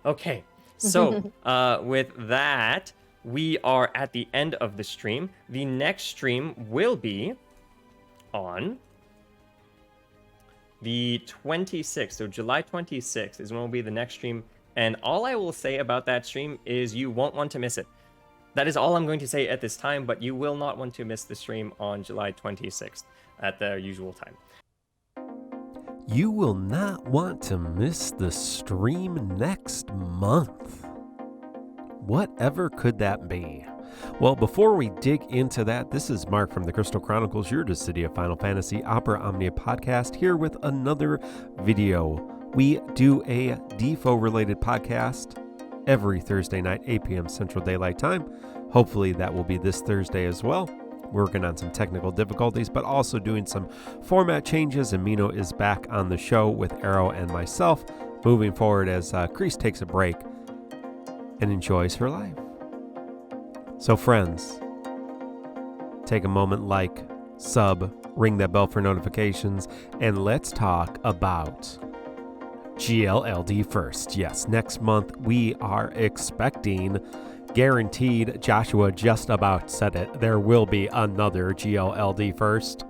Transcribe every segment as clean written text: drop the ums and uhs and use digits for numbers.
Okay, so with that, we are at the end of the stream. The next stream will be on the 26th. So July 26th is when will be the next stream. And all I will say about that stream is you won't want to miss it. That is all I'm going to say at this time, but you will not want to miss the stream on July 26th at the usual time. You will not want to miss the stream next month. Whatever could that be? Well, before we dig into that, this is Mark from the Crystal Chronicles, your Dissidia Final Fantasy Opera Omnia podcast, here with another video. We do a Dffoo-related podcast every Thursday night, 8 p.m. Central Daylight Time. Hopefully that will be this Thursday as well. Working on some technical difficulties, but also doing some format changes, and Mino is back on the show with Arrow and myself moving forward as Kreese takes a break and enjoys her life. So friends, take a moment, like, sub, ring that bell for notifications, and let's talk about GLLD first. Yes, next month we are expecting, guaranteed, Joshua just about said it, there will be another GLLD first.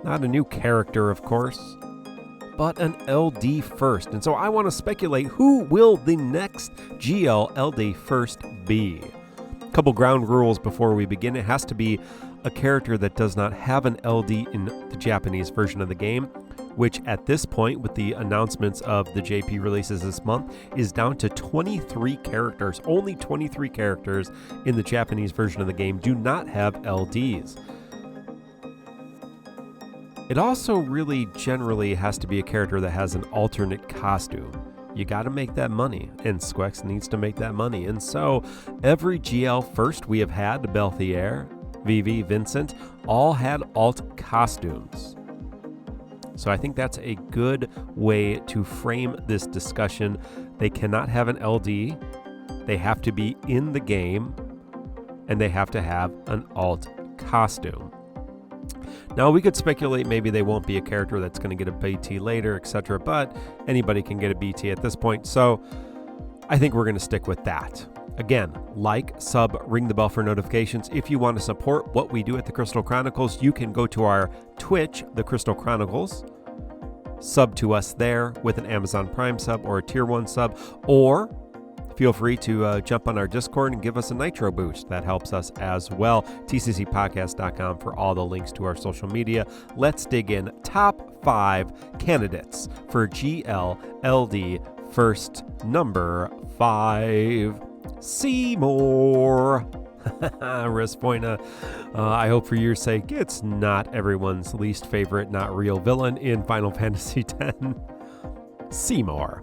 Not a new character, of course, but an LD first. And so I want to speculate, who will the next GLLD first be? A couple ground rules before we begin. It has to be a character that does not have an LD in the Japanese version of the game, which at this point, with the announcements of the JP releases this month, is down to 23 characters. Only 23 characters in the Japanese version of the game do not have LDs. It also really generally has to be a character that has an alternate costume. You got to make that money, and Squex needs to make that money. And so every GL first we have had, Belthier, Vivi, Vincent, all had alt costumes. So I think that's a good way to frame this discussion. They cannot have an LD, they have to be in the game, and they have to have an alt costume. Now we could speculate maybe they won't be a character that's going to get a BT later, etc., but anybody can get a BT at this point, so I think we're going to stick with that. Again, like, sub, ring the bell for notifications. If you want to support what we do at the Crystal Chronicles, you can go to our Twitch, the Crystal Chronicles, sub to us there with an Amazon Prime sub or a Tier 1 sub, or feel free to jump on our Discord and give us a Nitro boost. That helps us as well. tccpodcast.com for all the links to our social media. Let's dig in. Top 5 candidates for GLLD first. Number 5. Seymour. Respoina, I hope for your sake it's not everyone's least favorite, not real villain in Final Fantasy X. Seymour.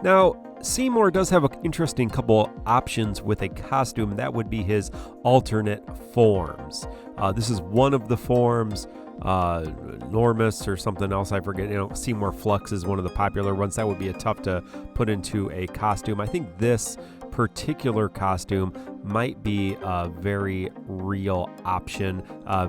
Now, Seymour does have an interesting couple options with a costume. That would be his alternate forms. This is one of the forms. Normus or something else, I forget. Seymour Flux is one of the popular ones. That would be a tough to put into a costume. I think this particular costume might be a very real option.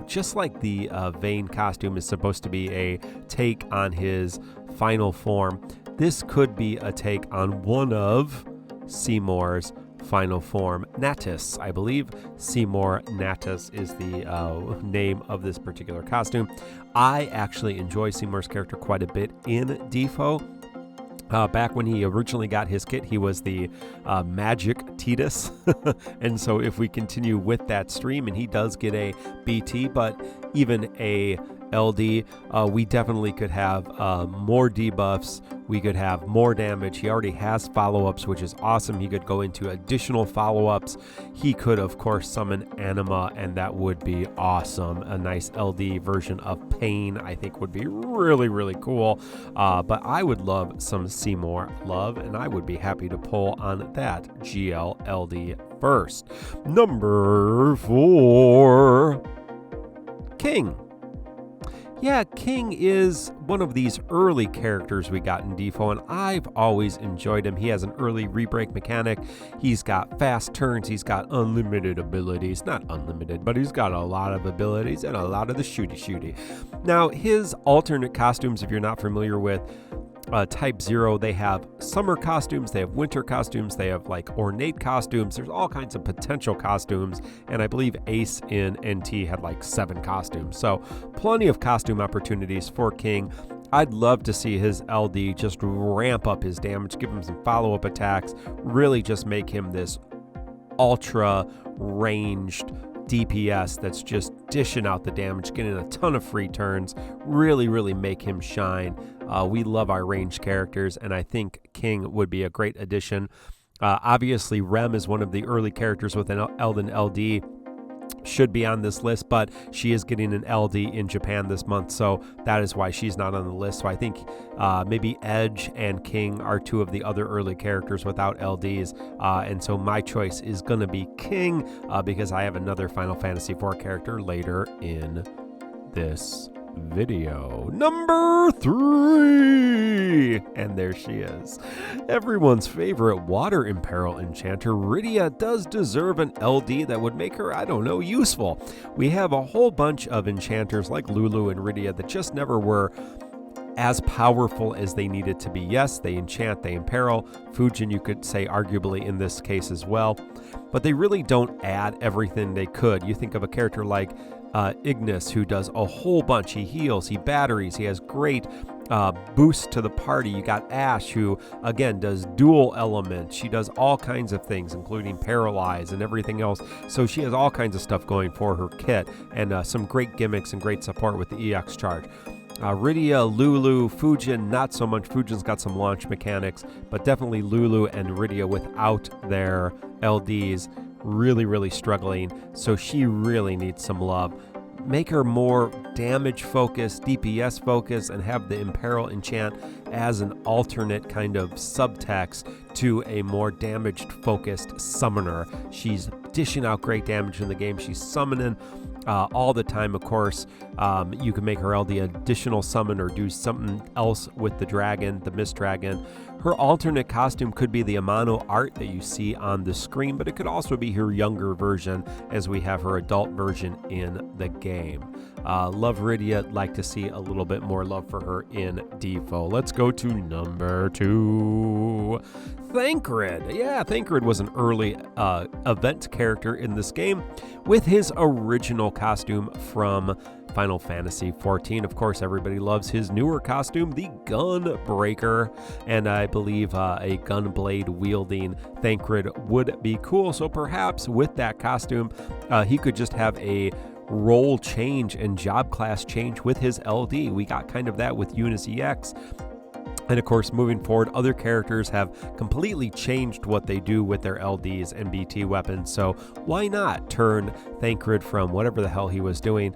Just like the Vayne costume is supposed to be a take on his final form, this could be a take on one of Seymour's final form. Natus, I believe. Seymour Natus is the name of this particular costume. I actually enjoy Seymour's character quite a bit in Dffoo. Back when he originally got his kit, he was the Magic Titus. And so if we continue with that stream, and he does get a BT, but even a LD, we definitely could have more debuffs. We could have more damage. He already has follow-ups, which is awesome. He could go into additional follow-ups. He could, of course, summon Anima, and that would be awesome. A nice LD version of Pain, I think, would be really, really cool. But I would love some Seymour love, and I would be happy to pull on that GLLD first. Number 4, King. Yeah, King is one of these early characters we got in Dffoo, and I've always enjoyed him. He has an early rebreak mechanic. He's got fast turns. He's got unlimited abilities. Not unlimited, but he's got a lot of abilities and a lot of the shooty. Now, his alternate costumes, if you're not familiar with Type 0, they have summer costumes, they have winter costumes, they have like ornate costumes. There's all kinds of potential costumes, and I believe Ace in NT had like 7 costumes. So plenty of costume opportunities for King. I'd love to see his LD just ramp up his damage, give him some follow-up attacks, really just make him this ultra ranged DPS that's just dishing out the damage, getting a ton of free turns, really make him shine. We love our ranged characters, and I think King would be a great addition. Obviously, Rem is one of the early characters with an Elden LD. Should be on this list, but she is getting an LD in Japan this month, so that is why she's not on the list. So I think maybe Edge and King are 2 of the other early characters without LDs, and so my choice is going to be King because I have another Final Fantasy IV character later in this video. Number 3, and there she is, everyone's favorite water imperil enchanter. Rydia does deserve an LD that would make her, I don't know, useful. We have a whole bunch of enchanters like Lulu and Rydia that just never were as powerful as they needed to be. Yes, they enchant, they imperil. Fujin, you could say arguably in this case as well, but they really don't add everything they could. You think of a character like Ignis, who does a whole bunch. He heals, he batteries, he has great boost to the party. You got Ash, who again does dual element. She does all kinds of things, including paralyze and everything else. So she has all kinds of stuff going for her kit, and some great gimmicks and great support with the EX charge. Rydia, Lulu, Fujin, not so much. Fujin's got some launch mechanics, but definitely Lulu and Rydia without their LDs really struggling, so she really needs some love. Make her more damage focused, DPS focused, and have the imperil enchant as an alternate kind of subtext to a more damage focused summoner. She's dishing out great damage in the game. She's summoning all the time, of course. You can make her LD additional summon or do something else with the dragon, the mist dragon. Her alternate costume could be the Amano art that you see on the screen, but it could also be her younger version as we have her adult version in the game. Love Rydia, like to see a little bit more love for her in Dffoo. Let's go to number 2. Thancred. Yeah, Thancred was an early event character in this game with his original costume from Final Fantasy XIV. Of course, everybody loves his newer costume, the Gunbreaker, and I believe a gunblade wielding Thancred would be cool. So perhaps with that costume, he could just have a role change and job class change with his LD. We got kind of that with Eunice EX. And of course, moving forward, other characters have completely changed what they do with their LDs and BT weapons. So why not turn Thancred from whatever the hell he was doing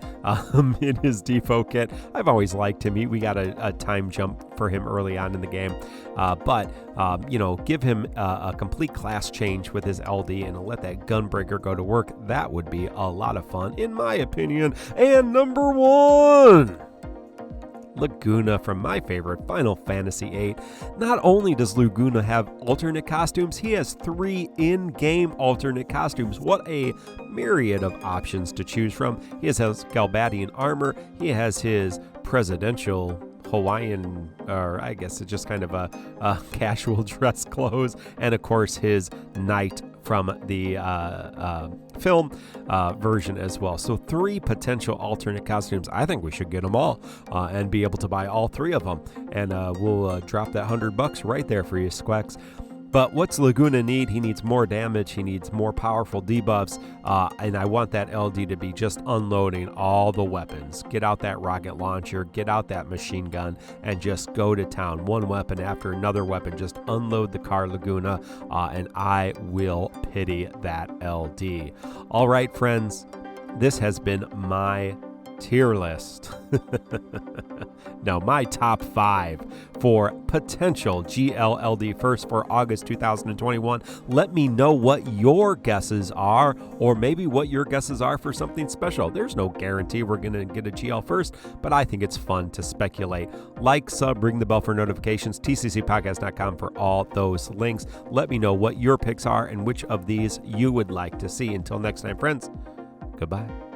in his Dffoo kit? I've always liked him. We got a time jump for him early on in the game. But give him a complete class change with his LD and let that Gunbreaker go to work. That would be a lot of fun, in my opinion. And number 1. Laguna from my favorite Final Fantasy VIII. Not only does Laguna have alternate costumes, he has 3 in-game alternate costumes. What a myriad of options to choose from. He has his Galbadian armor, he has his presidential Hawaiian, or I guess it's just kind of a casual dress clothes, and of course his knight from the film version as well. So 3 potential alternate costumes. I think we should get them all and be able to buy all 3 of them. And we'll drop that $100 right there for you, Squex. But what's Laguna need? He needs more damage. He needs more powerful debuffs. And I want that LD to be just unloading all the weapons. Get out that rocket launcher, get out that machine gun, and just go to town. One weapon after another weapon. Just unload the car, Laguna, and I will pity that LD. All right, friends. This has been my tier list. Now, my top 5 for potential GLLD first for August 2021. Let me know what your guesses are, or maybe what your guesses are for something special. There's no guarantee we're going to get a GL first, but I think it's fun to speculate. Like, sub, ring the bell for notifications, tccpodcast.com for all those links. Let me know what your picks are and which of these you would like to see. Until next time, friends, goodbye.